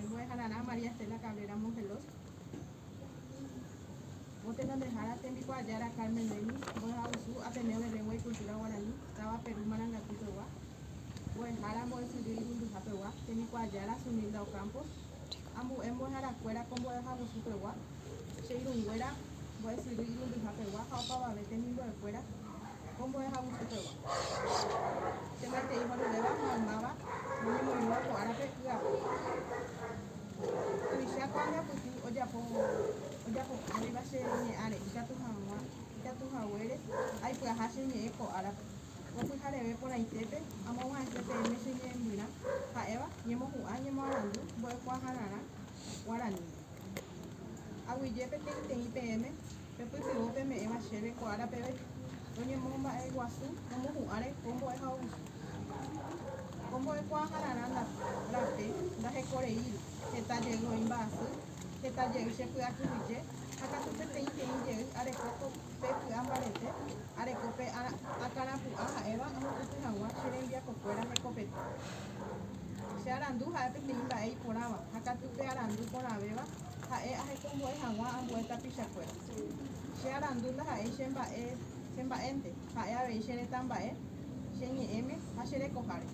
voy a dejar a María Estela Cabrera Mongelos. Voy a dejar a Tembico Ayara Carmen Leni, voy a usar Ateneo de Lengua y Cultura Guaraní, estaba Perú Marangatupewa. Voy a dejar a Moesirio y Bundujapewa, Tembico Ayara, Sunilda Ocampos. Ambu hemos dejar afuera con voy a dejar Busupewa. Cheirunguera, voy a decir Bundujapewa, Jaupa Vete Mindo de fuera, con voy a dejar Busupewa. Se mete hijo de Leva, Mamaba, no me murió a Guarape, Tuisha kwanga puti ojapo arriba se ñe'ãre ikatuhaguére aipyah cheñe'ẽ ko'árape opyhareve porãitépe amog̃uahẽ peẽme cheñembyrã ha'éva ñemohu'ã ñemoarandu mbo'ekuaaharã Guarani. Aguyje peteĩ peẽme pepytyvõ peme'ẽva chéve ko'árape roñemomba'e guasu nomohu'ãre ko mbo'ehagusu. Ko mbo'ekuaaharã rape ndahekoreíru heta jey oĩ mba'asy, heta jey chepy'akyhyje ha katu peteĩ jey areko pe ky'a mbarete, areko pe akãrapu'ã ha'éva amopyty hag̃ua che rembiapokuéra hekopete. Che arandu ha'e peteĩ mba'e iporãva ha katu pe arandu porãvéva ha'e ahekombo'e hag̃ua ambue tapichakuéra. Che arandu ndaha'éi chemba'énte ha'e avei che retãmba'e cheñe'ẽme ha cherekoháre.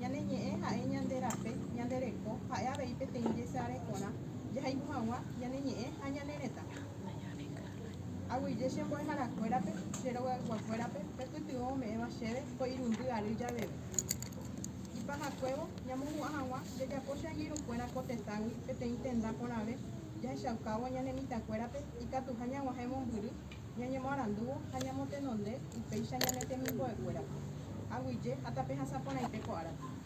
Ñane ñe'ẽ ha'e ñande rape ñande reko ha'e avei peteĩ jesarekorã jahayhu hag̃ua ñane ñe'ẽ ha ñane retã. Aguyje chembo'eharakuérape cherogakuakuérape pepytyvõ ome'ẽva chéve ko irundy ary javeve. Ipahakuévo ñamohu'ã hag̃ua jajapo che angirũkuéra ko tetãgui peteĩ tenda porãve jahechaukávo ñane mitãkuérape ikatuha ñag̃uahẽ mombyry ñañemoarandúvo ha ñamotenonde upéicha ñane temimbo'ekuérape. Aguyje ha tape hasã porãite ko'árape.